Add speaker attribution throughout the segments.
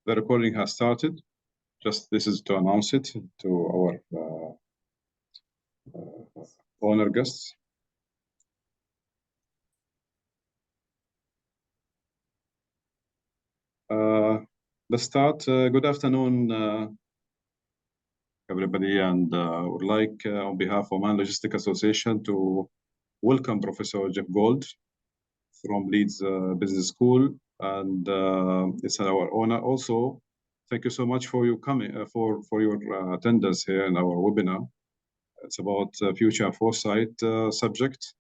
Speaker 1: The recording has started. This is to announce it to our honor guests. Let's start. Good afternoon, everybody, and I would like, on behalf of Oman Logistics Association, to welcome Professor Jeff Gold from Leeds Business School, and it's our honor. Also, thank you so much for you coming, for your attendance here in our webinar. It's about future foresight subject.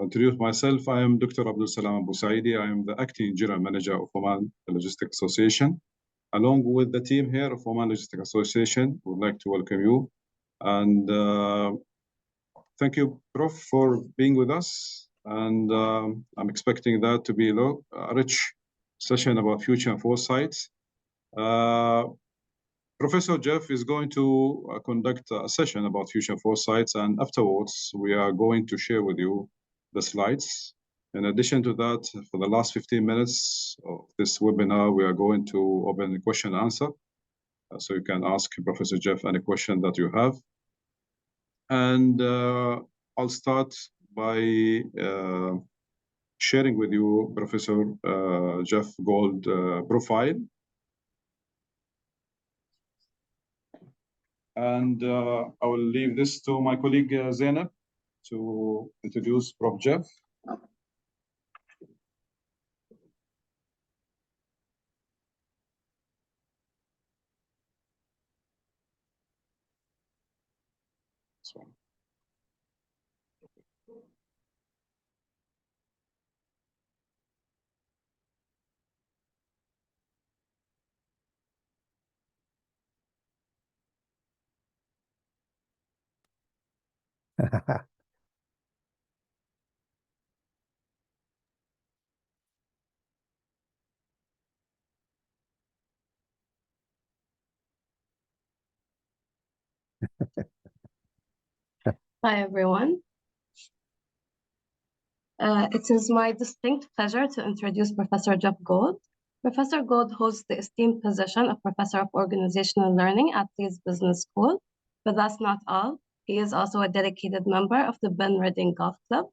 Speaker 1: Introduce myself. I am Dr. Abdul Salam Abu Saidi. I am the acting general manager of Oman Logistics Association. Along with the team here of Oman Logistics Association, we would like to welcome you. And thank you, Prof, for being with us. And I'm expecting that to be a rich session about future foresights. Professor Jeff is going to conduct a session about future foresights, and afterwards we are going to share with you the slides. In addition to that, for the last 15 minutes of this webinar, we are going to open the question and answer. So you can ask Professor Jeff any question that you have. And I'll start by sharing with you Professor Jeff Gold profile. And I will leave this to my colleague Zainab to introduce Prof. Jeff.
Speaker 2: Hi, everyone. It is my distinct pleasure to introduce Professor Jeff Gold. Professor Gold holds the esteemed position of Professor of Organizational Learning at Leeds Business School, but that's not all. He is also a dedicated member of the Ben Reading Golf Club.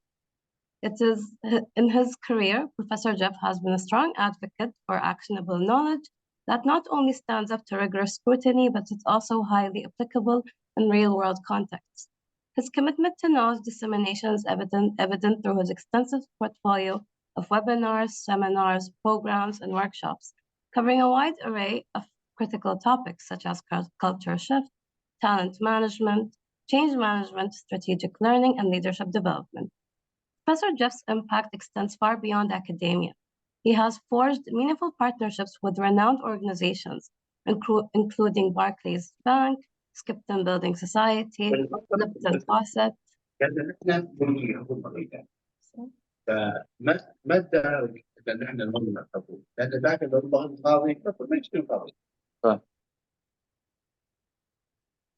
Speaker 2: It is in his career, Professor Jeff has been a strong advocate for actionable knowledge that not only stands up to rigorous scrutiny, but it's also highly applicable in real-world contexts. His commitment to knowledge dissemination is evident through his extensive portfolio of webinars, seminars, programs, and workshops, covering a wide array of critical topics such as culture shift, talent management, change management, strategic learning, and leadership development. Professor Jeff's impact extends far beyond academia. He has forged meaningful partnerships with renowned organizations, including Barclays Bank, Skipton Building Society, Lipton Faucet.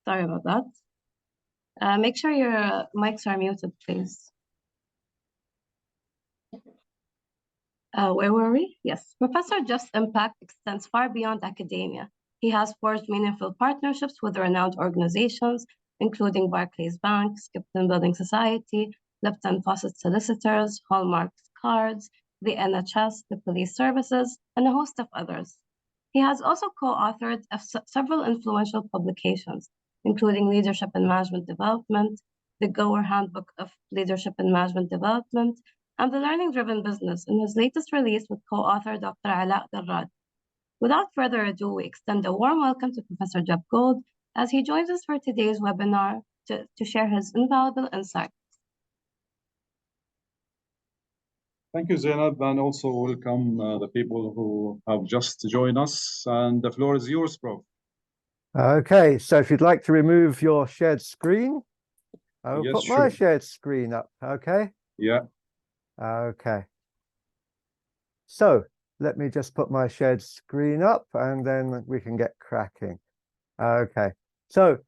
Speaker 2: Sorry about that. Make sure your mics are muted, please. Where were we? Yes. Professor Jeff's impact extends far beyond academia. He has forged meaningful partnerships with renowned organizations, including Barclays Bank, Skipton Building Society, Lipton Faucet Solicitors, Hallmark Cards, the NHS, the Police Services, and a host of others. He has also co-authored several influential publications, including Leadership and Management Development, the Goer Handbook of Leadership and Management Development, and the Learning-Driven Business in his latest release with co-author Dr. Ala Garrad. Without further ado, we extend a warm welcome to Professor Jeff Gold as he joins us for today's webinar to share his invaluable insights.
Speaker 1: Thank you, Zainab, and also welcome the people who have just joined us. And the floor is yours, Prof.
Speaker 3: Okay, so if you'd like to remove your shared screen, I will put my
Speaker 1: sure.
Speaker 3: shared screen up, okay?
Speaker 1: Yeah.
Speaker 3: Okay. So let me just put my shared screen up and then we can get cracking. Okay, so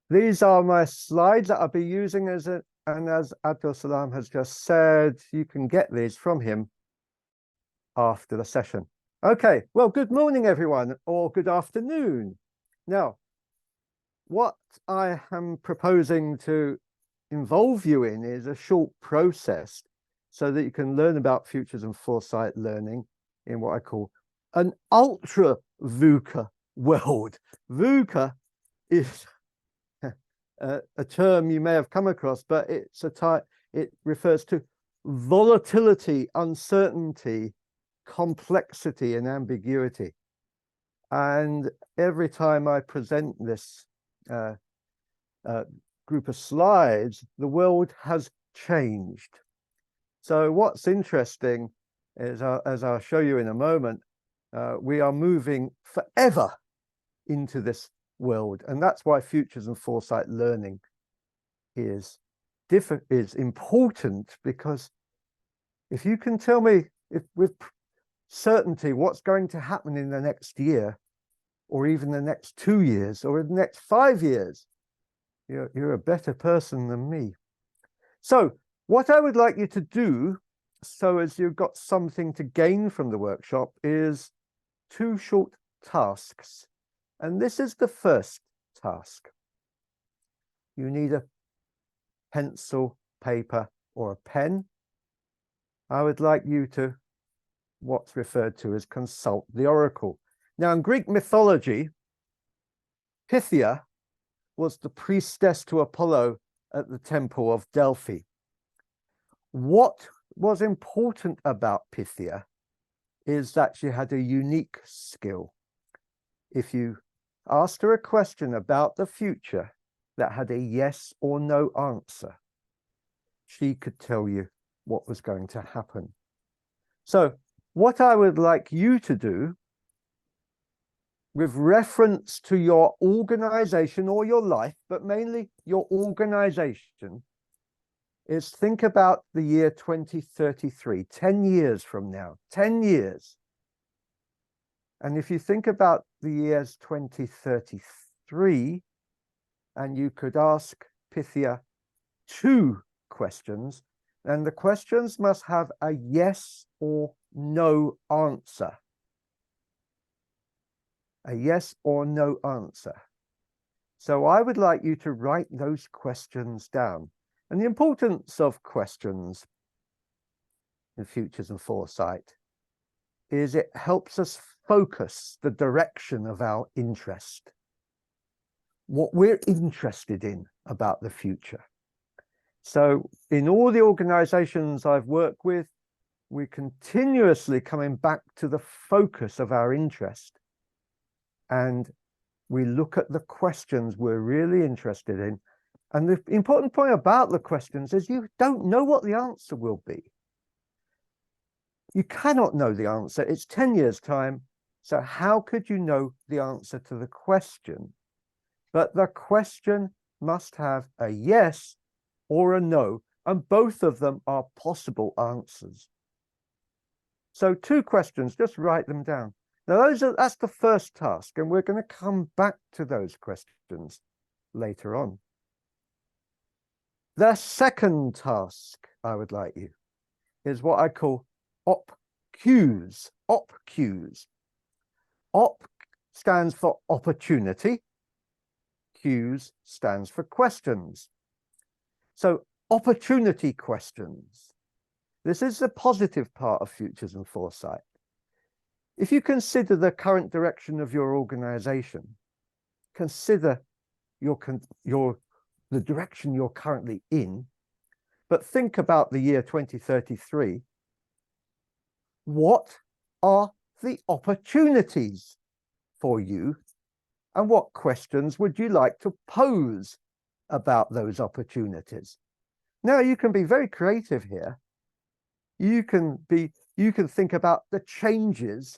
Speaker 3: these are my slides that I'll be using and as Abdul Salam has just said, you can get these from him after the session. Okay, well, good morning, everyone, or good afternoon. Now, what I am proposing to involve you in is a short process so that you can learn about futures and foresight learning in what I call an ultra VUCA world. VUCA is a term you may have come across, but it's a type, it refers to volatility, uncertainty, complexity, and ambiguity. And every time I present this group of slides, the world has changed. So what's interesting is, as I'll show you in a moment, we are moving forever into this world, and that's why futures and foresight learning is important, because if you can tell me with certainty what's going to happen in the next year, or even the next 2 years, or the next 5 years, you're a better person than me. So what I would like you to do, so as you've got something to gain from the workshop, is 2 short tasks. And this is the first task. You need a pencil, paper, or a pen. I would like you to, what's referred to as, consult the oracle. Now, in Greek mythology, Pythia was the priestess to Apollo at the temple of Delphi. What was important about Pythia is that she had a unique skill. If you asked her a question about the future that had a yes or no answer, she could tell you what was going to happen. So what I would like you to do, with reference to your organization or your life, but mainly your organization, is think about the year 2033, 10 years from now, 10 years. And if you think about the years 2033, and you could ask Pythia 2 questions, and the questions must have a yes or no answer. A yes or no answer. So I would like you to write those questions down. And the importance of questions in futures and foresight is it helps us focus the direction of our interest, what we're interested in about the future. So in all the organizations I've worked with, we're continuously coming back to the focus of our interest. And we look at the questions we're really interested in. And the important point about the questions is you don't know what the answer will be. You cannot know the answer. It's 10 years' time. So how could you know the answer to the question? But the question must have a yes or a no, and both of them are possible answers. So 2 questions, just write them down. Now that's the first task, and we're going to come back to those questions later on. The second task I would like you is what I call OP-Qs. OP-Qs. OP stands for opportunity. Qs stands for questions. So opportunity questions. This is the positive part of futures and foresight. If you consider the current direction of your organization, consider the direction you're currently in, but think about the year 2033. What are the opportunities for you, and what questions would you like to pose about those opportunities? Now, you can be very creative here. You can think about the changes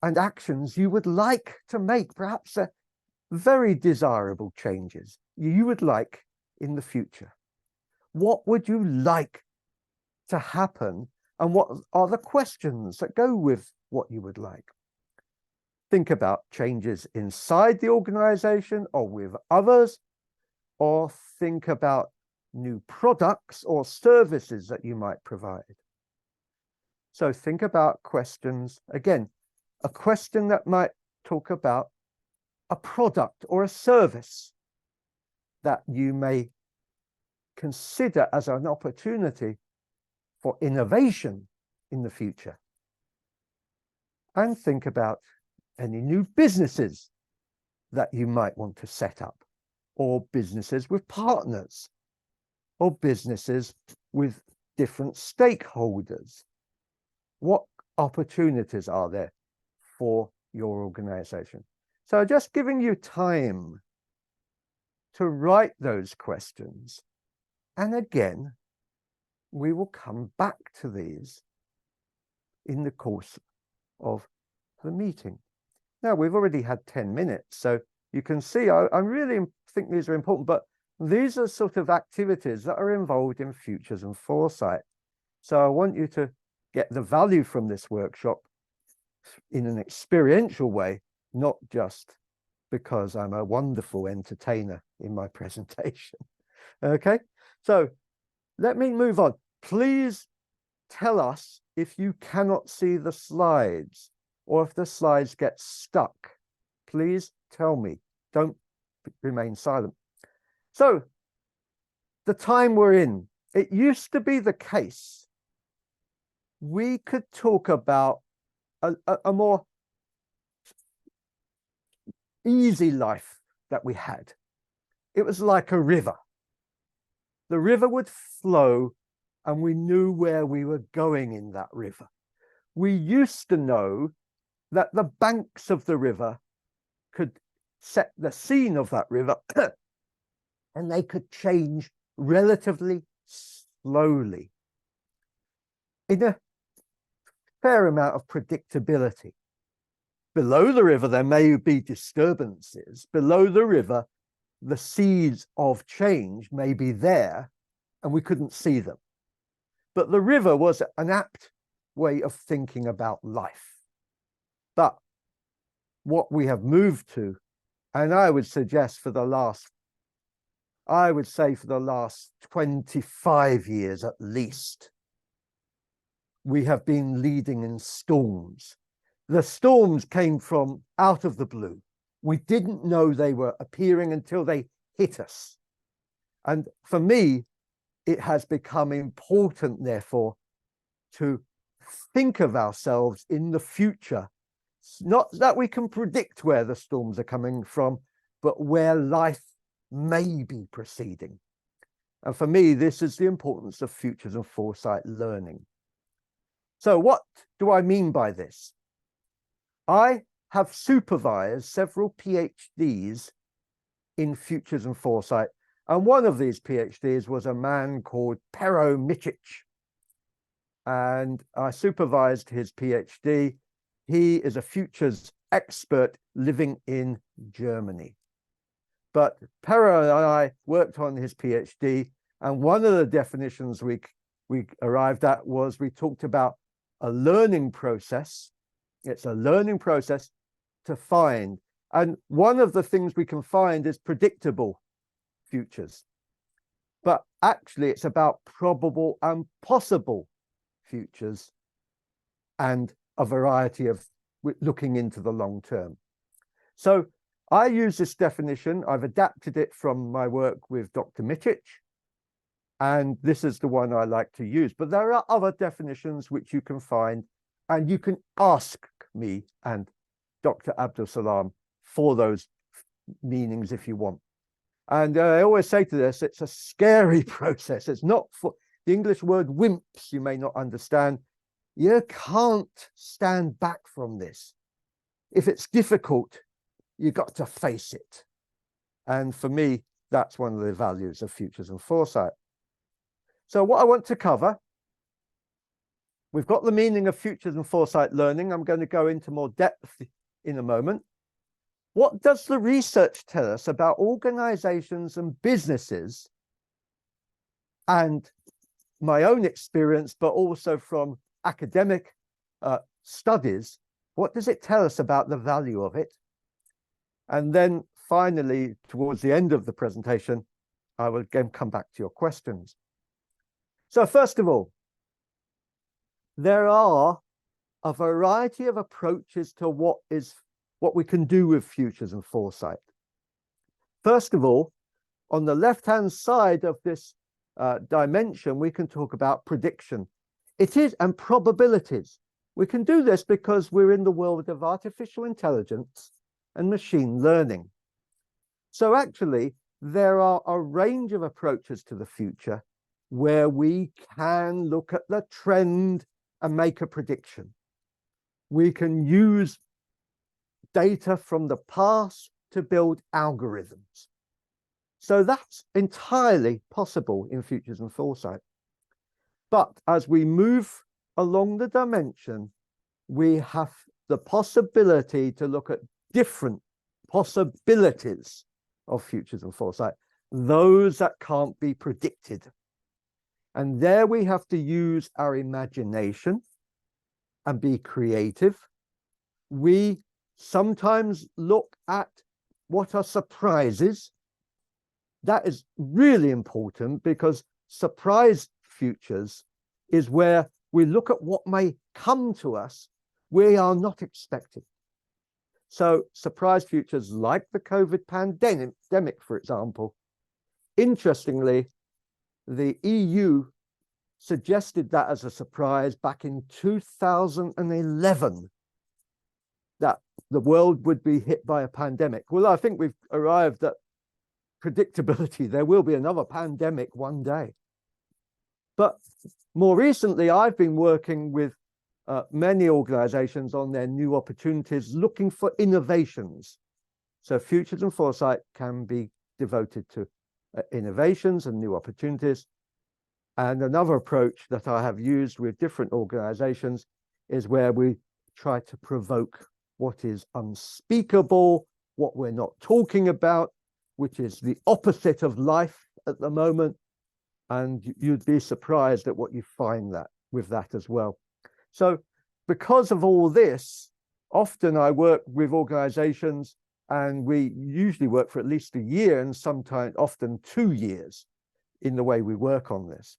Speaker 3: and actions you would like to make, perhaps very desirable changes you would like in the future. What would you like to happen, and what are the questions that go with what you would like? Think about changes inside the organization or with others, or think about new products or services that you might provide. So think about questions. Again, a question that might talk about a product or a service that you may consider as an opportunity for innovation in the future. And think about any new businesses that you might want to set up, or businesses with partners, or businesses with different stakeholders. What opportunities are there for your organization? So just giving you time to write those questions. And again, we will come back to these in the course of the meeting. Now, we've already had 10 minutes, so you can see I really think these are important, but these are sort of activities that are involved in Futures and Foresight. So I want you to get the value from this workshop in an experiential way, not just because I'm a wonderful entertainer in my presentation. Okay, so let me move on. Please tell us if you cannot see the slides or if the slides get stuck. Please tell me. Don't remain silent. So the time we're in, it used to be the case we could talk about a more easy life that we had. It was like a river. The river would flow and we knew where we were going in that river. We used to know that the banks of the river could set the scene of that river and they could change relatively slowly in a fair amount of predictability. Below the river, there may be disturbances. Below the river, the seeds of change may be there and we couldn't see them. But the river was an apt way of thinking about life. But what we have moved to, and I would suggest for the last, I would say for the last 25 years at least, we have been leading in storms. The storms came from out of the blue. We didn't know they were appearing until they hit us. And for me, it has become important, therefore, to think of ourselves in the future. Not that we can predict where the storms are coming from, but where life may be proceeding. And for me, this is the importance of Futures and Foresight learning. So what do I mean by this? I have supervised several PhDs in Futures and Foresight, and one of these PhDs was a man called Pero Micic, and I supervised his PhD. He is a futures expert living in Germany. But Pero and I worked on his PhD, and one of the definitions we arrived at was we talked about a learning process. It's a learning process to find. And one of the things we can find is predictable futures. But actually, it's about probable and possible futures and a variety of looking into the long term. So I use this definition. I've adapted it from my work with Dr. Micic, and this is the one I like to use. But there are other definitions which you can find, and you can ask me and Dr. Abdul Salam for those meanings if you want. And I always say to this, it's a scary process. It's not for the English word wimps, you may not understand. You can't stand back from this. If it's difficult, you've got to face it. And for me, that's one of the values of Futures and Foresight. So what I want to cover, we've got the meaning of Futures and Foresight learning. I'm going to go into more depth in a moment. What does the research tell us about organizations and businesses, and my own experience, but also from academic studies? What does it tell us about the value of it? And then finally, towards the end of the presentation, I will again come back to your questions. So first of all, there are a variety of approaches to what we can do with futures and foresight. First of all, on the left-hand side of this dimension, we can talk about prediction. It is, and probabilities. We can do this because we're in the world of artificial intelligence and machine learning. So actually, there are a range of approaches to the future where we can look at the trend and make a prediction. We can use data from the past to build algorithms. So that's entirely possible in futures and foresight. But as we move along the dimension, we have the possibility to look at different possibilities of futures and foresight, those that can't be predicted. And there we have to use our imagination and be creative. We sometimes look at what are surprises. That is really important because surprise futures is where we look at what may come to us we are not expecting. So surprise futures like the COVID pandemic, for example, interestingly, the EU suggested that as a surprise back in 2011, that the world would be hit by a pandemic. Well, I think we've arrived at predictability. There will be another pandemic one day. But more recently, I've been working with many organizations on their new opportunities, looking for innovations. So futures and foresight can be devoted to innovations and new opportunities. And another approach that I have used with different organizations is where we try to provoke what is unspeakable, what we're not talking about, which is the opposite of life at the moment. And you'd be surprised at what you find with that as well. So because of all this, often I work with organizations and we usually work for at least a year and sometimes often 2 years in the way we work on this.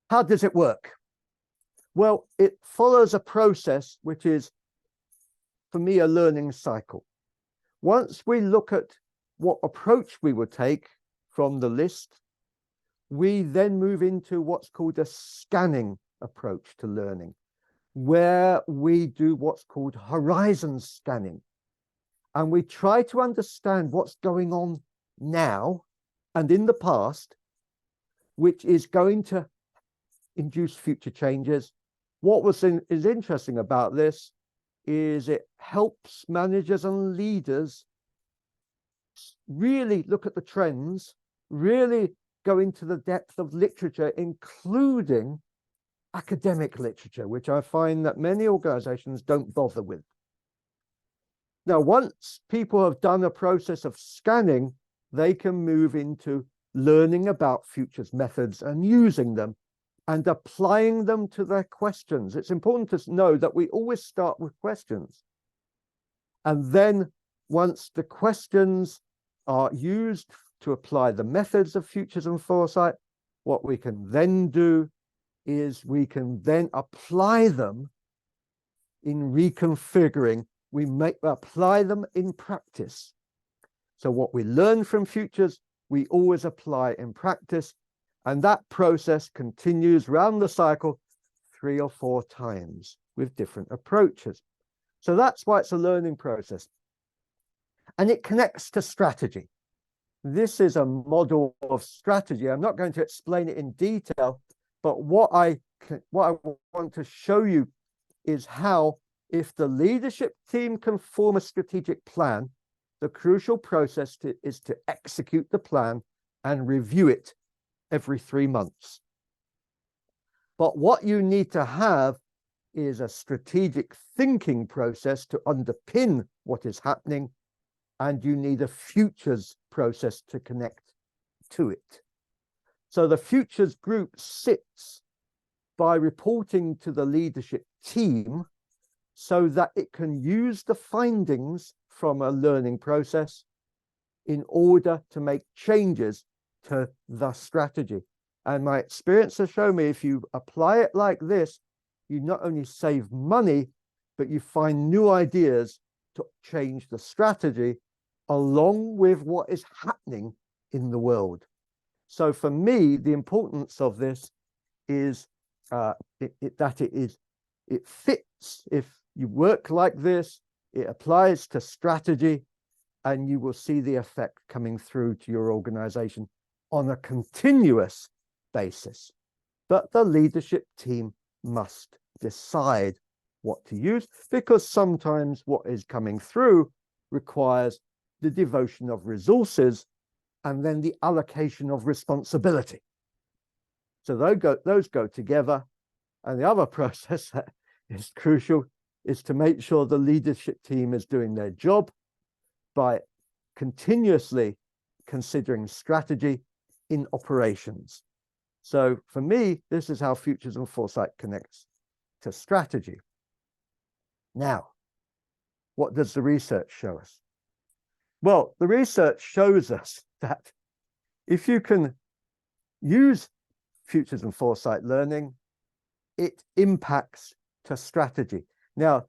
Speaker 3: How does it work? Well, it follows a process which is, for me, a learning cycle. Once we look at what approach we would take from the list, we then move into what's called a scanning approach to learning, where we do what's called horizon scanning. And we try to understand what's going on now and in the past, which is going to induce future changes. What is interesting about this is it helps managers and leaders really look at the trends, really go into the depth of literature, including academic literature, which I find that many organizations don't bother with. Now, once people have done a process of scanning, they can move into learning about futures methods and using them and applying them to their questions. It's important to know that we always start with questions. And then once the questions are used to apply the methods of futures and foresight, what we can then do is we can then apply them in reconfiguring. We apply them in practice. So what we learn from futures, we always apply in practice. And that process continues round the cycle 3 or 4 times with different approaches. So that's why it's a learning process. And it connects to strategy. This is a model of strategy. I'm not going to explain it in detail, but what I want to show you is how, if the leadership team can form a strategic plan, the crucial process is to execute the plan and review it every 3 months. But what you need to have is a strategic thinking process to underpin what is happening, and you need a futures process to connect to it. So the futures group sits by reporting to the leadership team so that it can use the findings from a learning process in order to make changes to the strategy. And my experience has shown me if you apply it like this, you not only save money, but you find new ideas to change the strategy along with what is happening in the world. So for me, the importance of this is it fits. If you work like this, it applies to strategy, and you will see the effect coming through to your organization on a continuous basis. But the leadership team must decide what to use, because sometimes what is coming through requires the devotion of resources and then the allocation of responsibility. So those go together. And the other process that is crucial is to make sure the leadership team is doing their job by continuously considering strategy in operations. So for me, this is how Futures and Foresight connects to strategy. Now, what does the research show us? Well, the research shows us that if you can use Futures and Foresight learning, it impacts to strategy. Now,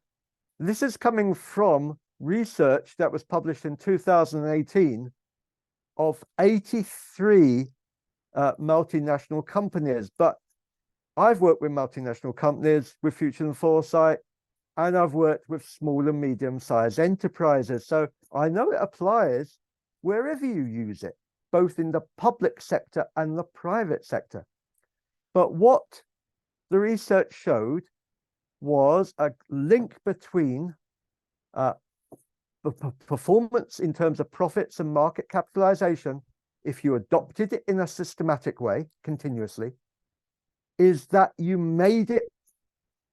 Speaker 3: this is coming from research that was published in 2018 of 83 multinational companies. But I've worked with multinational companies with Futures and Foresight, and I've worked with small and medium-sized enterprises. So I know it applies wherever you use it, both in the public sector and the private sector. But what the research showed was a link between the performance in terms of profits and market capitalization, if you adopted it in a systematic way continuously, is that you made it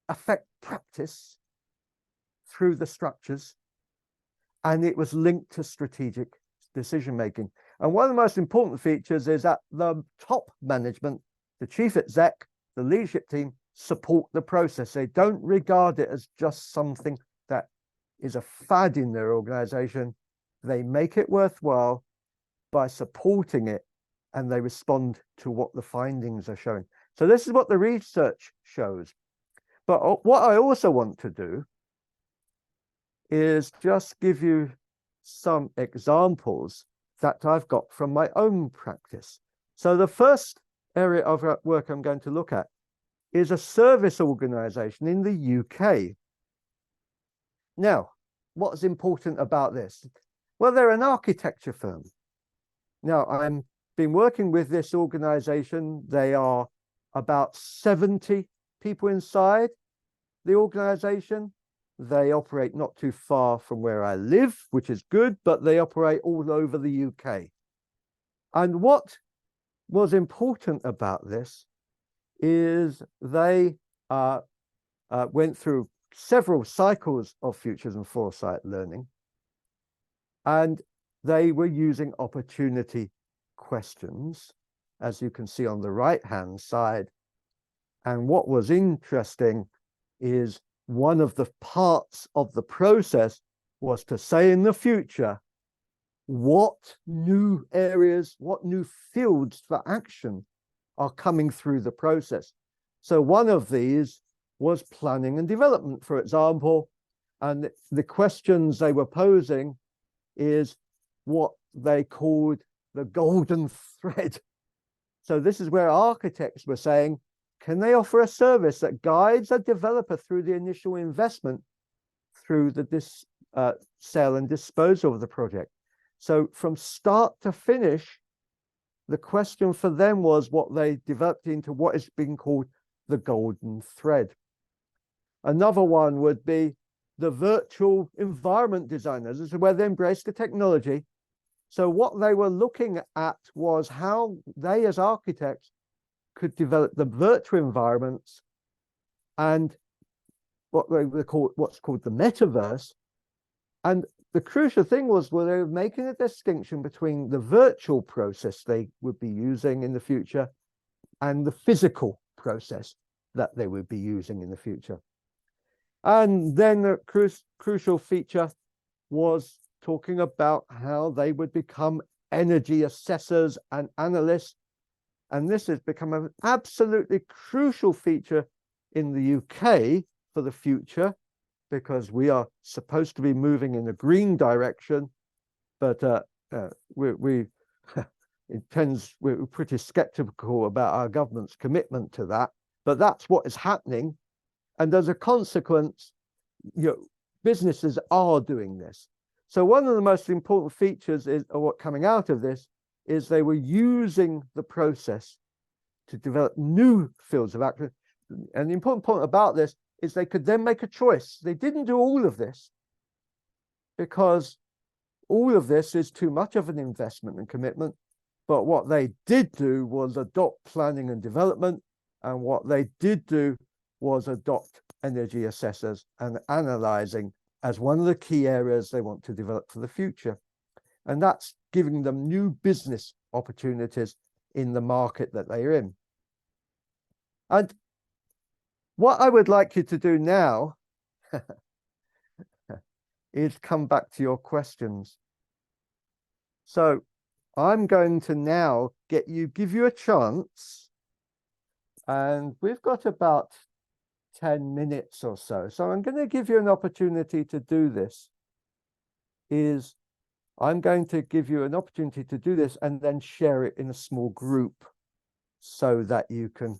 Speaker 3: affect practice through the structures, and it was linked to strategic decision making. And one of the most important features is that the top management, the chief exec, the leadership team, support the process. They don't regard it as just something that is a fad in their organization. They make it worthwhile by supporting it, and they respond to what the findings are showing. So this is what the research shows. But what I also want to do is just give you some examples that I've got from my own practice. So the first area of work I'm going to look at is a service organization in the UK. Now, what's important about this? Well, they're an architecture firm. Now, I've been working with this organization. They are about 70 people inside the organization. They operate not too far from where I live, which is good, but they operate all over the UK. And what was important about this is they went through several cycles of Futures and Foresight learning, and they were using opportunity questions, as you can see on the right-hand side. And what was interesting is one of the parts of the process was to say in the future, what new areas, what new fields for action are coming through the process. So one of these was planning and development, for example, and the questions they were posing is what they called the golden thread. So this is where architects were saying, can they offer a service that guides a developer through the initial investment, through the sale and disposal of the project? So from start to finish, the question for them was what they developed into what is being called the golden thread. Another one would be the virtual environment designers. This is where they embrace the technology. So what they were looking at was how they as architects could develop the virtual environments and what they were called, what's called the metaverse. And the crucial thing was, well, they were making a distinction between the virtual process they would be using in the future and the physical process that they would be using in the future. And then the crucial feature was talking about how they would become energy assessors and analysts And this has become an absolutely crucial feature in the UK for the future, because we are supposed to be moving in a green direction, but we're pretty skeptical about our government's commitment to that. But that's what is happening, and as a consequence, businesses are doing this. So one of the most important features of what coming out of this is they were using the process to develop new fields of action. And the important point about this is they could then make a choice. They didn't do all of this because all of this is too much of an investment and commitment. But what they did do was adopt planning and development. And what they did do was adopt energy assessors and analyzing as one of the key areas they want to develop for the future. And that's giving them new business opportunities in the market that they're in. And what I would like you to do now is come back to your questions. So I'm going to now give you a chance, and we've got about 10 minutes or so. So I'm going to give you an opportunity to do this. I'm going to give you an opportunity to do this and then share it in a small group so that you can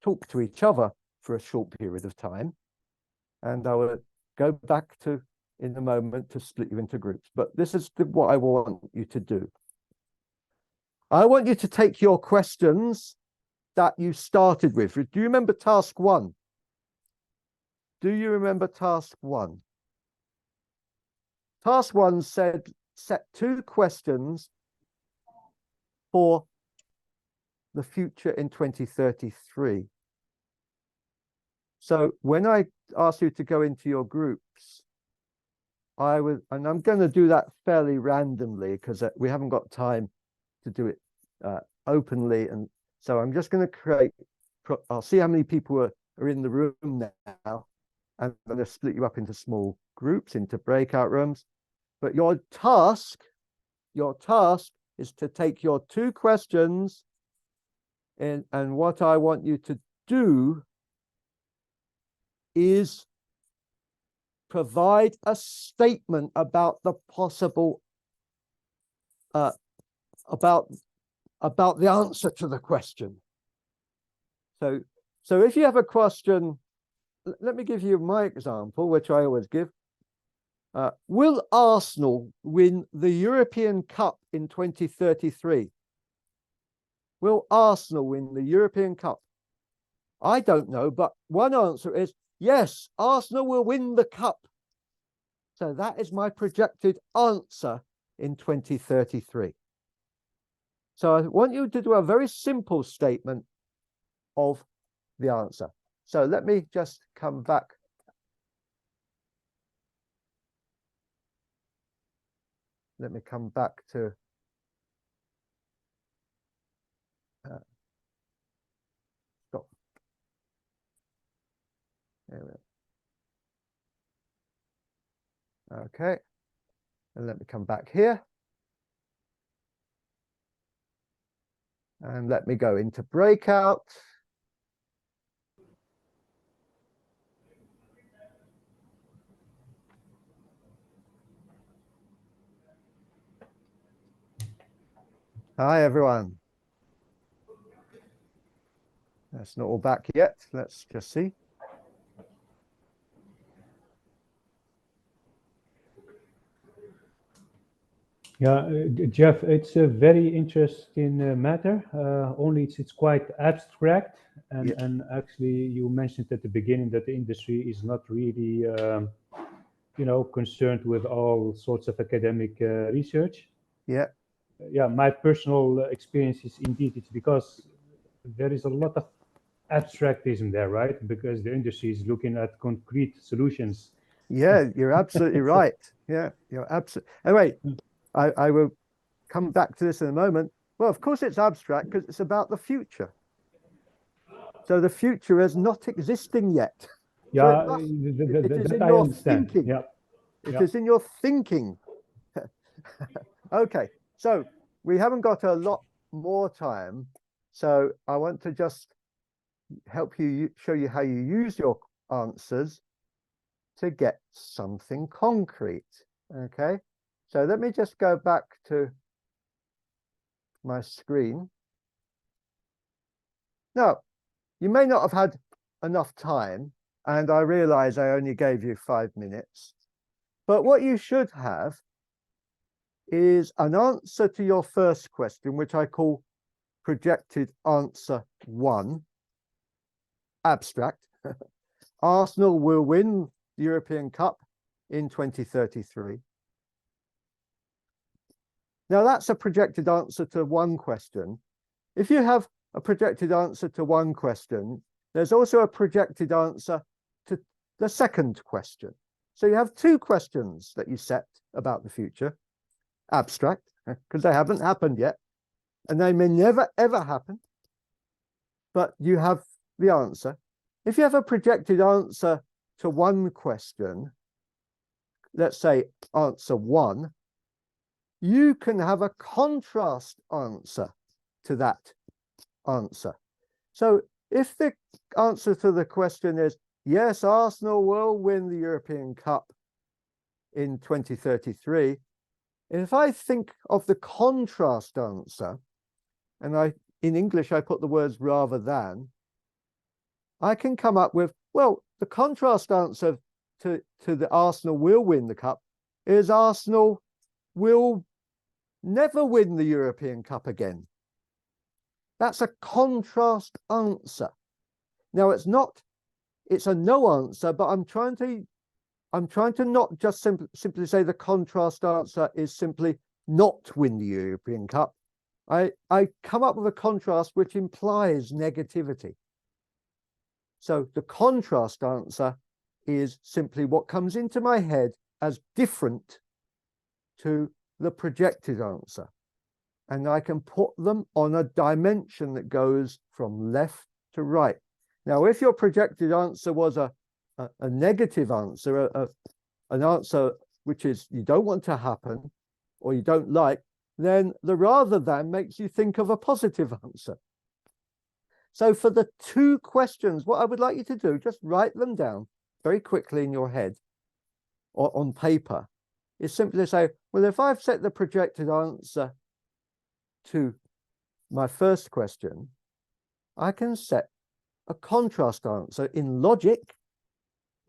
Speaker 3: talk to each other for a short period of time. And I will go back to in a moment to split you into groups. But this is what I want you to do. I want you to take your questions that you started with. Do you remember task 1? Do you remember task 1? Task 1 said set 2 questions for the future in 2033. So when I ask you to go into your groups, and I'm going to do that fairly randomly because we haven't got time to do it openly. And so I'm just going to I'll see how many people are in the room now. And I'm going to split you up into small groups, into breakout rooms. But your task is to take your 2 questions and what I want you to do is provide a statement about the possible about the answer to the question. So if you have a question, let me give you my example, which I always give. Will Arsenal win the European Cup in 2033? Will Arsenal win the European Cup? I don't know, but one answer is yes, Arsenal will win the cup. So that is my projected answer in 2033. So I want you to do a very simple statement of the answer. So let me just come back. Let me come back to stop. There we go. Okay. And let me come back here. And let me go into breakout. Hi, everyone. That's not all back yet. Let's just see.
Speaker 4: Yeah, Jeff, it's a very interesting matter. Only it's quite abstract, and
Speaker 3: Yeah.
Speaker 4: and actually you mentioned at the beginning that the industry is not really, concerned with all sorts of academic research.
Speaker 3: Yeah.
Speaker 4: Yeah, my personal experience is indeed it's because there is a lot of abstractism there, right? Because the industry is looking at concrete solutions.
Speaker 3: Yeah, you're absolutely right. Yeah, you're absolutely. Anyway, I will come back to this in a moment. Well, of course it's abstract because it's about the future. So the future is not existing yet.
Speaker 4: Yeah,
Speaker 3: So it is in
Speaker 4: that I
Speaker 3: your
Speaker 4: understand.
Speaker 3: thinking.
Speaker 4: Yeah.
Speaker 3: It
Speaker 4: Yeah.
Speaker 3: is in your thinking. Okay, so we haven't got a lot more time. So I want to just help you, show you how you use your answers to get something concrete. Okay, so let me just go back to my screen. Now, you may not have had enough time, and I realize I only gave you 5 minutes, but what you should have is an answer to your first question, which I call projected answer 1, abstract. Arsenal will win the European Cup in 2033. Now that's a projected answer to one question. If you have a projected answer to one question, there's also a projected answer to the second question. So you have 2 questions that you set about the future, abstract, because they haven't happened yet, and they may never ever happen, but you have the answer. If you have a projected answer to one question, let's say answer 1, you can have a contrast answer to that answer. So if the answer to the question is, yes, Arsenal will win the European Cup in 2033, if I think of the contrast answer, and in English I put the words rather than, I can come up with, well, the contrast answer to the Arsenal will win the cup is Arsenal will never win the European Cup again. That's a contrast answer. Now it's a no answer, but I'm trying to not just simply say the contrast answer is simply not win the European Cup. I come up with a contrast which implies negativity. So the contrast answer is simply what comes into my head as different to the projected answer. And I can put them on a dimension that goes from left to right. Now, if your projected answer was a negative answer, an answer which is you don't want to happen or you don't like, then the rather than makes you think of a positive answer. So for the 2 questions, what I would like you to do, just write them down very quickly in your head or on paper, is simply say, well, if I've set the projected answer to my first question, I can set a contrast answer. In logic,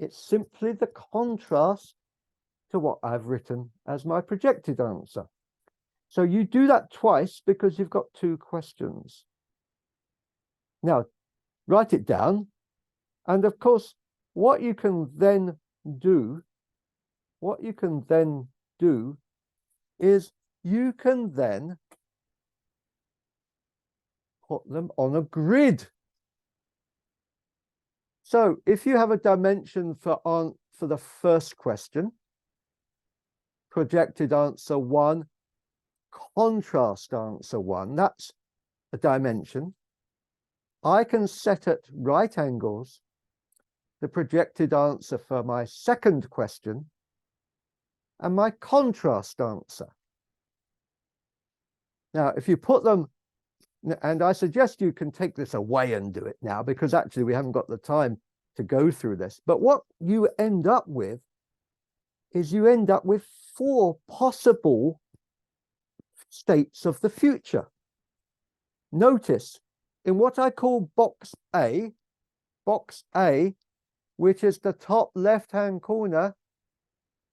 Speaker 3: it's simply the contrast to what I've written as my projected answer. So you do that twice because you've got 2 questions. Now, write it down. And of course, what you can then do is you can then put them on a grid. So if you have a dimension for the first question, projected answer 1, contrast answer 1, that's a dimension. I can set at right angles the projected answer for my second question and my contrast answer. Now, if you put them, and I suggest you can take this away and do it now, because actually we haven't got the time to go through this. But what you end up with is you end up with 4 possible states of the future. Notice in what I call box A, which is the top left-hand corner,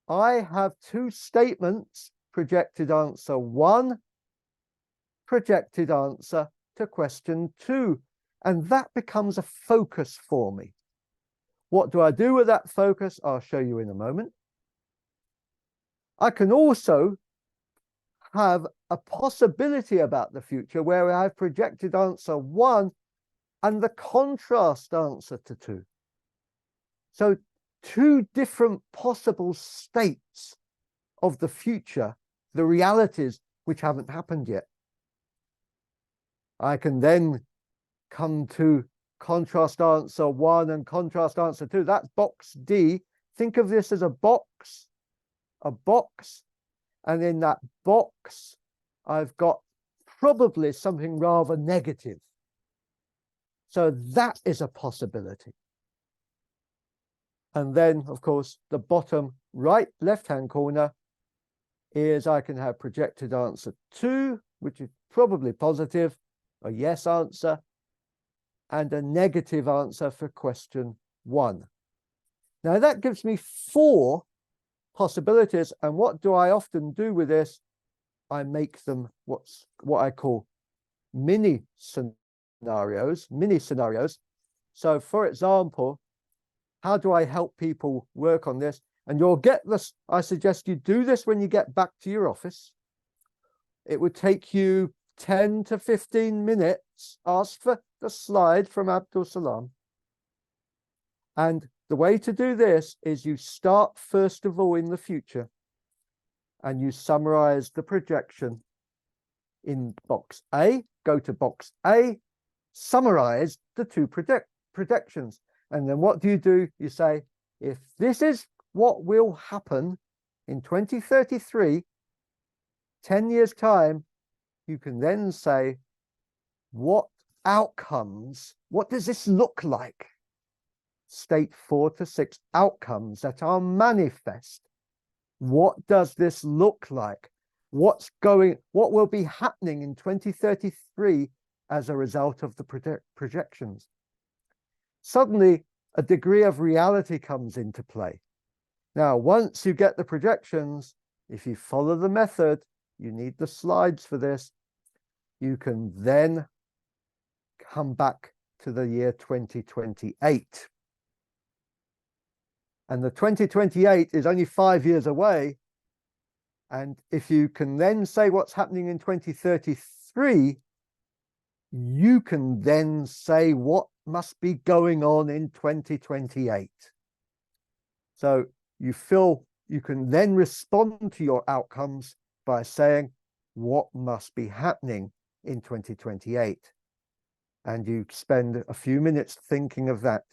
Speaker 3: I have 2 statements, projected answer 1, projected answer to question 2, and that becomes a focus for me. What do I do with that focus? I'll show you in a moment. I can also have a possibility about the future where I've projected answer 1 and the contrast answer to 2. So 2 different possible states of the future, the realities which haven't happened yet. I can then come to contrast answer 1 and contrast answer 2. That's box D. Think of this as a box, and in that box, I've got probably something rather negative. So that is a possibility. And then, of course, the bottom right left-hand corner is I can have projected answer 2, which is probably positive, a yes answer, and a negative answer for question 1. Now that gives me 4 possibilities. And what do I often do with this? I make them what I call mini scenarios. So for example, how do I help people work on this? And you'll get this. I suggest you do this when you get back to your office. It would take you 10 to 15 minutes. Ask for the slide from Abdul Salam. And the way to do this is you start first of all in the future and you summarize the projection in box A, go to box A, summarize the 2 projections. And then what do? You say, if this is what will happen in 2033, 10 years time, you can then say, what outcomes, what does this look like? State 4 to 6 outcomes that are manifest. What does this look like? What will be happening in 2033 as a result of the projections? Suddenly, a degree of reality comes into play. Now, once you get the projections, if you follow the method, you need the slides for this, you can then come back to the year 2028. And the 2028 is only 5 years away. And if you can then say what's happening in 2033, you can then say what must be going on in 2028. So you feel you can then respond to your outcomes by saying what must be happening in 2028. And you spend a few minutes thinking of that.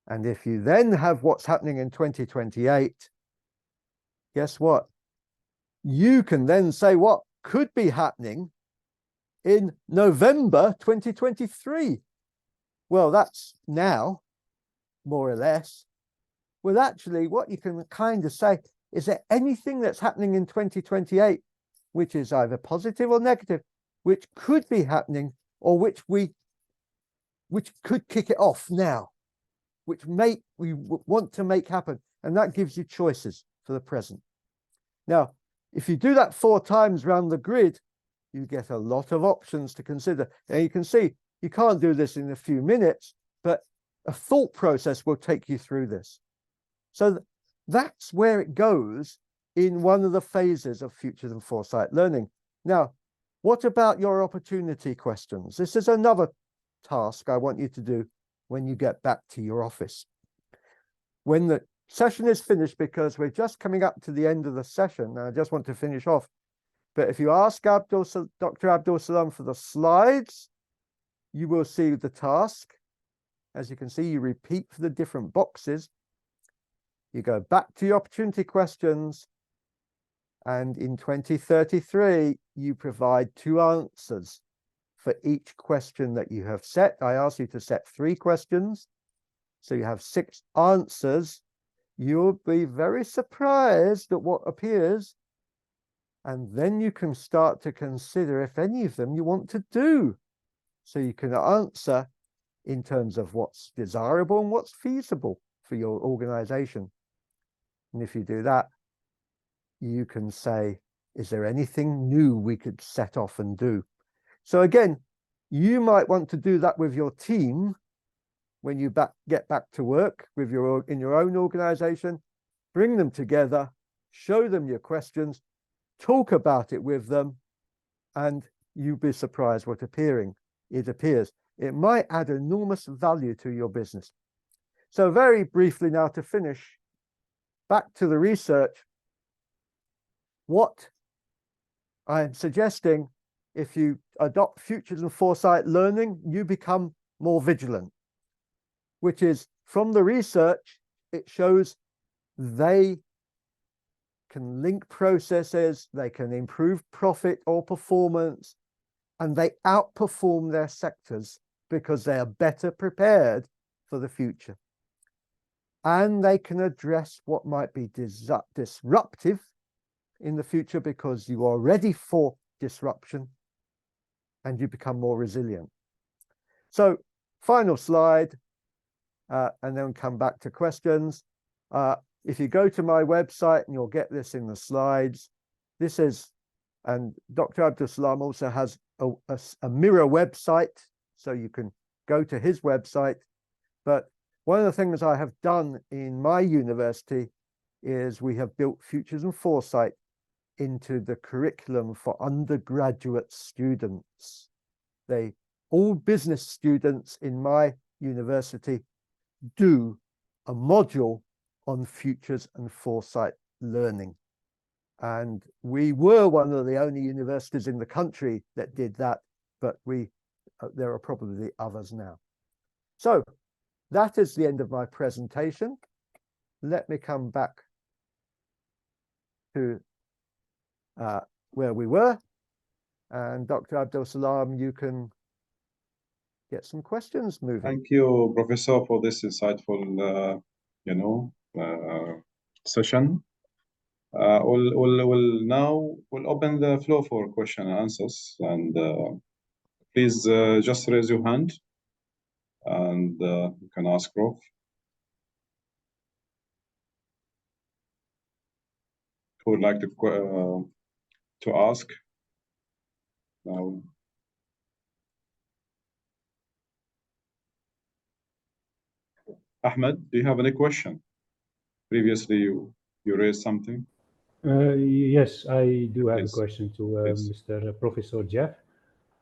Speaker 3: And if you then have what's happening in 2028, guess what? You can then say what could be happening in November 2023. Well, that's now, more or less. Well, actually, what you can kind of say, is there anything that's happening in 2028 which is either positive or negative, which could be happening, or which could kick it off now, which we want to make happen? And that gives you choices for the present. Now, if you do that 4 times around the grid, you get a lot of options to consider. And you can see you can't do this in a few minutes, but a thought process will take you through this. So that's where it goes in one of the phases of Futures and Foresight Learning. Now, what about your opportunity questions? This is another task I want you to do when you get back to your office. When the session is finished, because we're just coming up to the end of the session, and I just want to finish off. But if you ask Dr. Abdul Salam for the slides, you will see the task. As you can see, you repeat for the different boxes. You go back to your opportunity questions. And in 2033, you provide 2 answers for each question that you have set. I ask you to set 3 questions. So you have 6 answers. You'll be very surprised at what appears. And then you can start to consider if any of them you want to do. So you can answer in terms of what's desirable and what's feasible for your organization. And if you do that, you can say, is there anything new we could set off and do? So again, you might want to do that with your team when you get back to work with in your own organization. Bring them together, show them your questions, talk about it with them, and you'll be surprised what it appears. It might add enormous value to your business. So very briefly now, to finish, back to the research. What I'm suggesting, if you adopt Futures and Foresight Learning, you become more vigilant, which is, from the research, it shows they can link processes, they can improve profit or performance, and they outperform their sectors because they are better prepared for the future. And they can address what might be disruptive in the future because you are ready for disruption and you become more resilient. So final slide, and then come back to questions. If you go to my website, and you'll get this in the slides, this is, and Dr. Abdul Salam also has a mirror website, so you can go to his website. But one of the things I have done in my university is we have built Futures and Foresight into the curriculum for undergraduate students. All business students in my university do a module on Futures and Foresight learning. And we were one of the only universities in the country that did that, but there are probably others now. So that is the end of my presentation. Let me come back to where we were. And Dr. Abdul Salam, you can get some questions moving.
Speaker 1: Thank you, Professor, for this insightful, session. We'll open the floor for question and answers. And please just raise your hand, and you can ask Prof. Who would like to ask now? Ahmed, do you have any question? Previously, you raised something.
Speaker 4: Yes, I do have
Speaker 1: Please.
Speaker 4: a question to
Speaker 1: Please.
Speaker 4: Mr. Professor Jeff.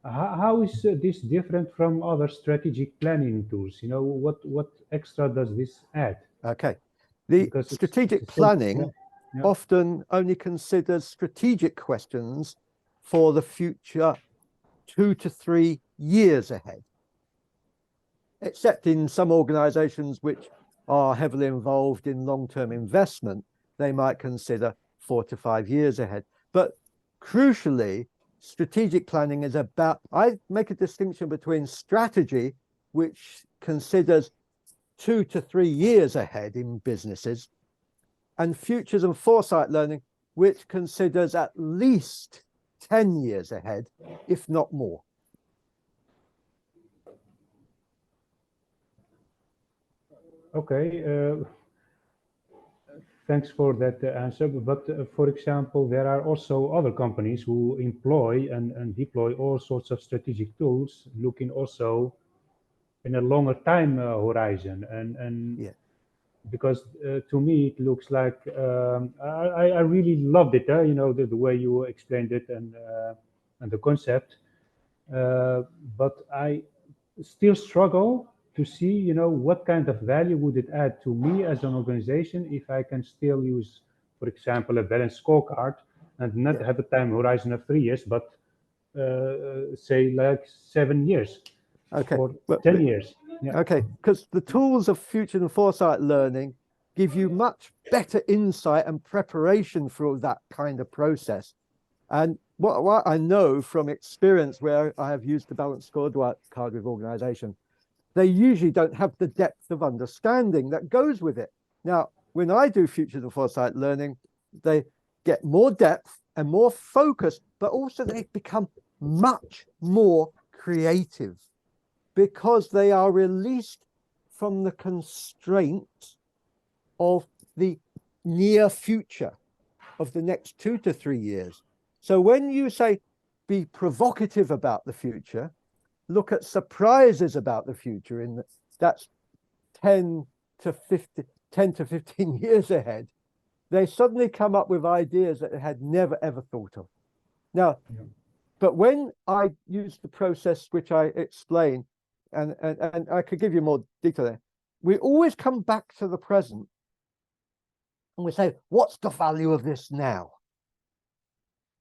Speaker 4: How is this different from other strategic planning tools? You know, what extra does this add?
Speaker 3: Okay. The
Speaker 4: Because
Speaker 3: strategic
Speaker 4: it's
Speaker 3: planning
Speaker 4: yeah.
Speaker 3: often only considers strategic questions for the future 2 to 3 years ahead, except in some organizations which are heavily involved in long-term investment, they might consider 4 to 5 years ahead. But crucially, strategic planning is about, I make a distinction between strategy, which considers 2 to 3 years ahead in businesses, and Futures and Foresight Learning, which considers at least 10 years ahead, if not more.
Speaker 4: Okay, thanks for that answer. But for example, there are also other companies who employ and deploy all sorts of strategic tools, looking also in a longer time horizon. And
Speaker 3: Yeah.
Speaker 4: Because to me it looks like I really loved it. You know, the way you explained it and the concept. But I still struggle to see, you know, what kind of value would it add to me as an organization if I can still use, for example, a balanced scorecard and not have a time horizon of 3 years, but say like 7 years,
Speaker 3: Okay.
Speaker 4: or
Speaker 3: Well,
Speaker 4: 10 years. Yeah.
Speaker 3: Okay, because the tools of Future and Foresight Learning give you much better insight and preparation for that kind of process. And what I know from experience where I have used the balanced scorecard with organization, they usually don't have the depth of understanding that goes with it. Now, when I do Futures and Foresight Learning, they get more depth and more focus, but also they become much more creative because they are released from the constraints of the near future of the next 2 to 3 years. So when you say be provocative about the future, look at surprises about the future, that's 10 to 15 years ahead, they suddenly come up with ideas that they had never ever thought of. Now, but when I use the process which I explain, and I could give you more detail there, we always come back to the present and we say, what's the value of this now?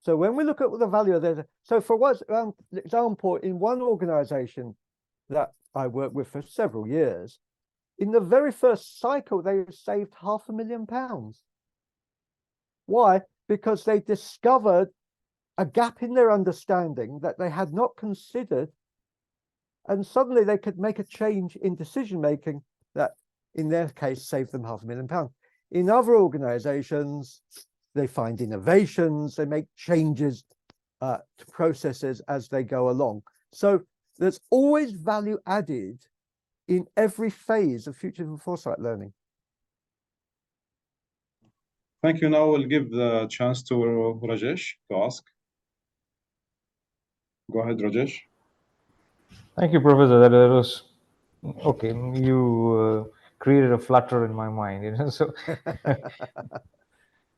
Speaker 3: So when we look at the value of this, so for example, in one organization that I worked with for several years, in the very first cycle, they saved £500,000. Why? Because they discovered a gap in their understanding that they had not considered And suddenly they could make a change in decision making that, in their case, saved them £500,000. In other organizations, they find innovations, they make changes to processes as they go along. So there's always value added in every phase of Futures and Foresight Learning.
Speaker 1: Thank you. Now we'll give the chance to Rajesh to ask. Go ahead, Rajesh.
Speaker 5: Thank you, Professor. That was okay. You created a flutter in my mind, you know. So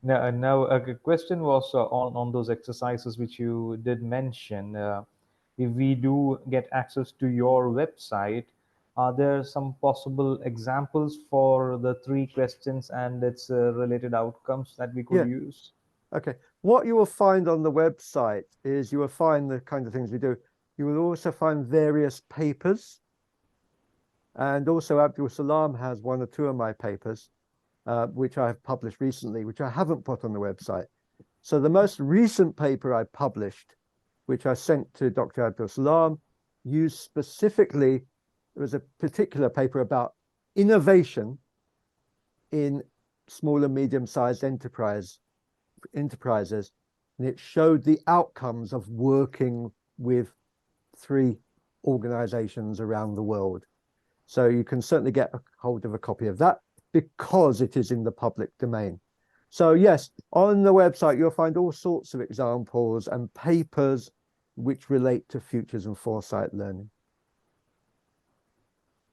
Speaker 5: now a question was on those exercises which you did mention. If we do get access to your website, are there some possible examples for the 3 questions and its related outcomes that we could use?
Speaker 3: Okay. What you will find on the website is you will find the kind of things we do. You will also find various papers. And also Abdul Salam has 1 or 2 of my papers, which I have published recently, which I haven't put on the website. So the most recent paper I published, which I sent to Dr. Abdul Salam, used specifically, there was a particular paper about innovation in small and medium-sized enterprises, and it showed the outcomes of working with 3 organizations around the world. So you can certainly get a hold of a copy of that because it is in the public domain. So yes, on the website, you'll find all sorts of examples and papers which relate to Futures and Foresight Learning.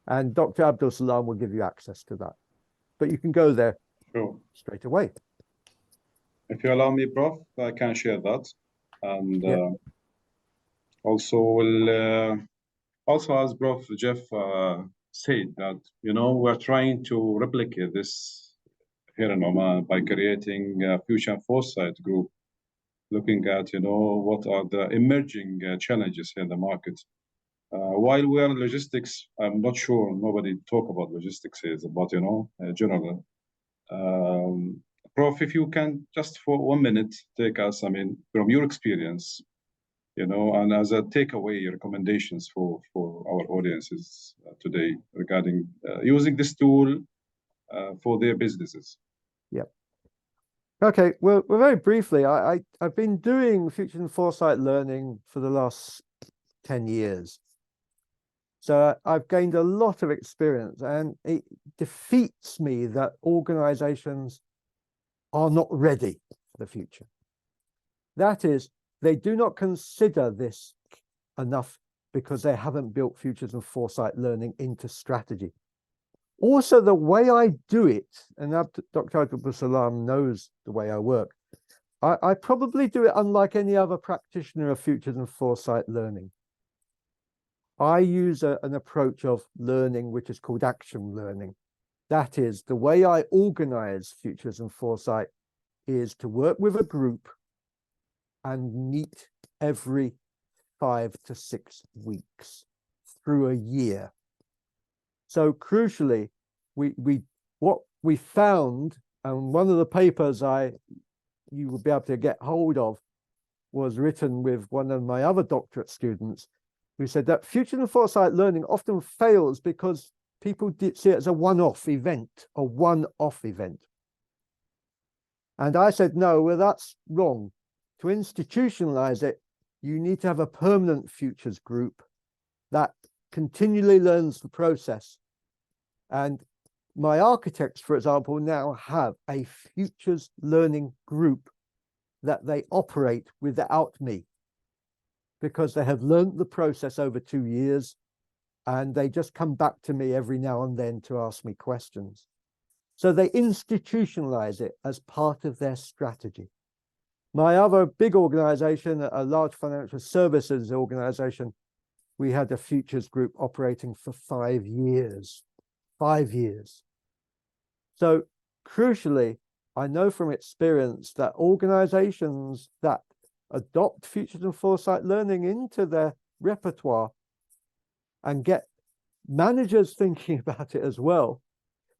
Speaker 3: And Dr. Abdul Salam will give you access to that. But you can go there straight away.
Speaker 1: If you allow me, Prof, I can share that. And also as Prof. Jeff said, that, you know, we're trying to replicate this here in Oman by creating a Future and Foresight group, looking at, you know, what are the emerging challenges in the market. While we are in logistics, I'm not sure nobody talk about logistics here, but, you know, general. Prof, if you can just for 1 minute take us, I mean, from your experience, you know, and as a takeaway recommendations for our audiences today regarding using this tool for their businesses.
Speaker 3: Yep. Okay, well, very briefly, I've been doing Futures and Foresight Learning for the last 10 years. So I've gained a lot of experience, and it defeats me that organizations are not ready for the future. That is, they do not consider this enough because they haven't built Futures and Foresight Learning into strategy. Also, the way I do it, and Dr. Abdul Salam knows the way I work, I probably do it unlike any other practitioner of Futures and Foresight Learning. I use an approach of learning which is called action learning. That is, the way I organize Futures and Foresight is to work with a group and meet every 5 to 6 weeks through a year. So crucially, what we found, and one of the papers you will be able to get hold of was written with one of my other doctorate students, who said that Future and Foresight Learning often fails because people see it as a one-off event, a one-off event. And I said, no, well, that's wrong. To institutionalize it, you need to have a permanent futures group that continually learns the process. And my architects, for example, now have a futures learning group that they operate without me, because they have learned the process over 2 years, and they just come back to me every now and then to ask me questions. So they institutionalize it as part of their strategy. My other big organization, a large financial services organization, we had a futures group operating for 5 years. 5 years. So crucially, I know from experience that organizations that adopt Futures and Foresight Learning into their repertoire and get managers thinking about it as well.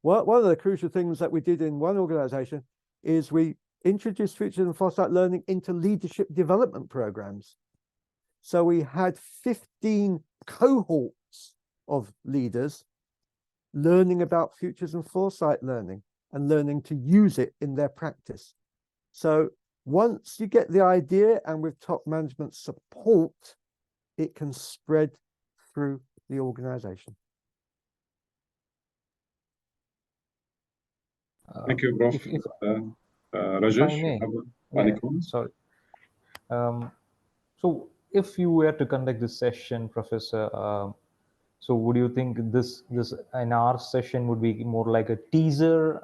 Speaker 3: One of the crucial things that we did in one organization is we introduced Futures and Foresight Learning into leadership development programs. So we had 15 cohort of leaders learning about futures and foresight learning and learning to use it in their practice. So once you get the idea, and with top management support, it can spread through the organization.
Speaker 1: Thank you, Prof.
Speaker 5: If
Speaker 1: Rajesh,
Speaker 5: I may,
Speaker 1: you have any
Speaker 5: yeah,
Speaker 1: comments?
Speaker 5: sorry. So if you were to conduct this session, Professor, so would you think this in our session would be more like a teaser?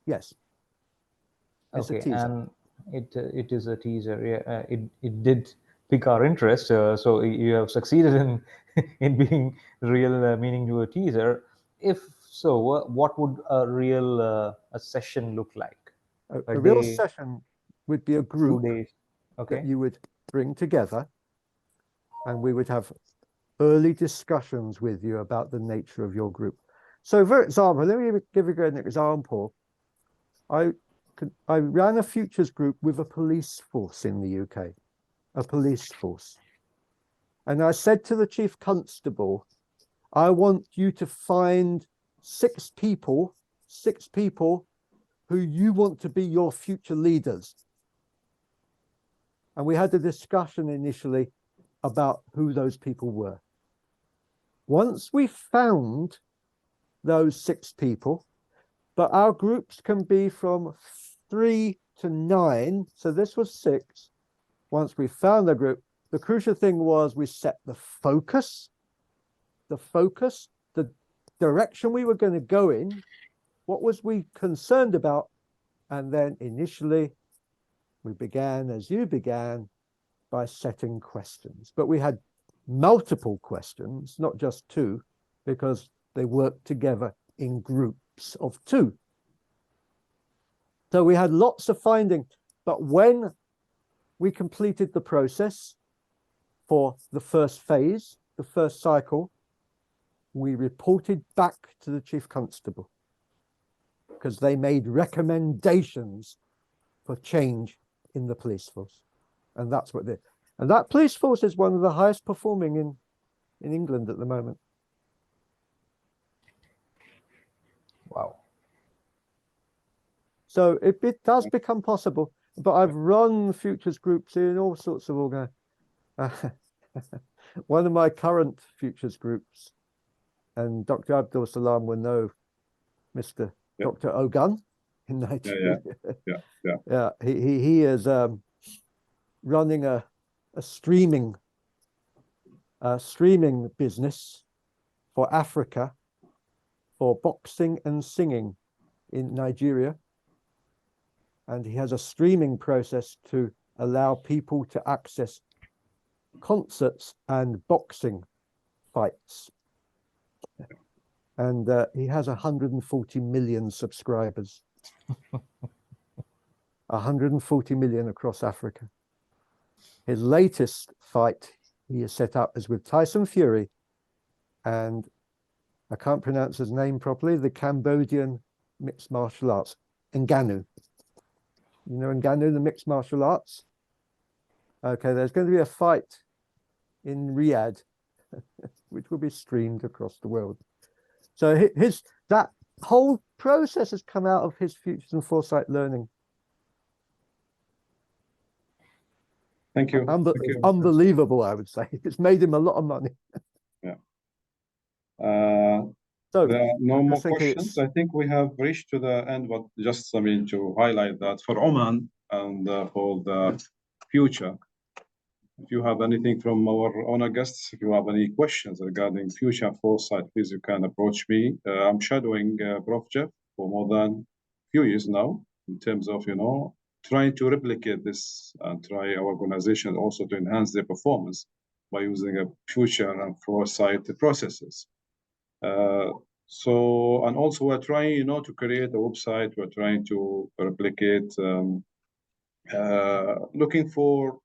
Speaker 3: Yes. It's
Speaker 5: Okay,
Speaker 3: a teaser.
Speaker 5: and it is a teaser. Yeah, it did pique our interest. So you have succeeded in in being real meaning to a teaser. If so, what would a real a session look like?
Speaker 3: A real session would be a
Speaker 5: 2
Speaker 3: group
Speaker 5: days.
Speaker 3: that
Speaker 5: Okay.
Speaker 3: you would bring together, and we would have early discussions with you about the nature of your group. So for example, let me give you an example. I ran a futures group with a police force in the UK, a police force. And I said to the chief constable, I want you to find 6 people who you want to be your future leaders. And we had a discussion initially about who those people were. Once we found those 6 people, but our groups can be from 3 to 9. So this was 6. Once we found the group, the crucial thing was we set the focus, the direction we were going to go in, what was we concerned about, and then initially we began, as you began, by setting questions. But we had multiple questions, not just 2, because they worked together in groups of 2. So we had lots of findings, but when we completed the process for the first phase, the first cycle, we reported back to the chief constable because they made recommendations for change in the police force. And that's what they, and that police force is one of the highest performing in England at the moment.
Speaker 5: Wow.
Speaker 3: So it does become possible, but I've run futures groups in all sorts of one of my current futures groups, and Dr. Abdul Salam will know Mr. Dr. Ogun in Nigeria. Yeah, he is running a streaming business for Africa for boxing and singing in Nigeria. And he has a streaming process to allow people to access concerts and boxing fights. And he has 140 million subscribers. 140 million across Africa. His latest fight he has set up is with Tyson Fury, and I can't pronounce his name properly, the Cambodian mixed martial arts, Ngannou. You know Ngannou, the mixed martial arts? Okay, there's going to be a fight in Riyadh, which will be streamed across the world. So that whole process has come out of his Futures and Foresight Learning.
Speaker 1: Thank you.
Speaker 3: Unbelievable, I would say. It's made him a lot of money.
Speaker 1: So there are no more questions. I think we have reached to the end, but just to highlight that for Oman and for the future, if you have anything from our honor guests, if you have any questions regarding future foresight, please you can approach me. I'm shadowing Prof. Jeff for more than a few years now in terms of, trying to replicate this and try our organization also to enhance their performance by using a future and foresight processes. And also we're trying, to create a website. We're trying to replicate, looking for,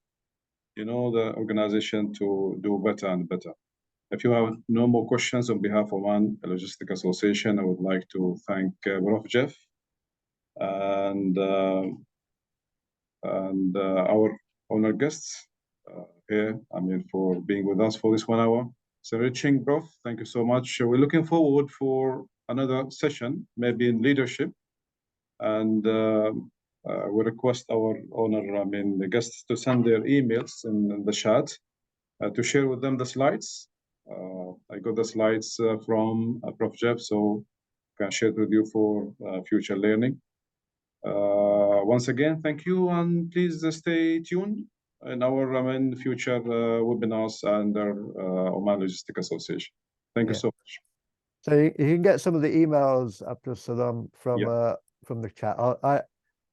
Speaker 1: the organization to do better and better. If you have no more questions on behalf of Oman Logistics Association, I would like to thank Prof. Jeff and our honor guests here, for being with us for this 1 hour. It's enriching, Prof. Thank you so much. We're looking forward for another session, maybe in leadership. And we request our the guests to send their emails in the chat to share with them the slides. I got the slides from Prof. Jeff, so I can share it with you for future learning. Once again, thank you, and please stay tuned in our future webinars under Oman Logistic Association. Thank you so much.
Speaker 3: So you can get some of the emails, Abdul Salam, from the chat.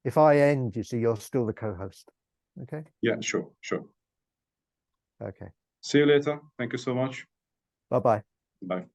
Speaker 3: If I end, you see, you're still the co-host. Okay.
Speaker 1: Yeah, sure.
Speaker 3: Okay.
Speaker 1: See you later. Thank you so much.
Speaker 3: Bye-bye.
Speaker 1: Bye.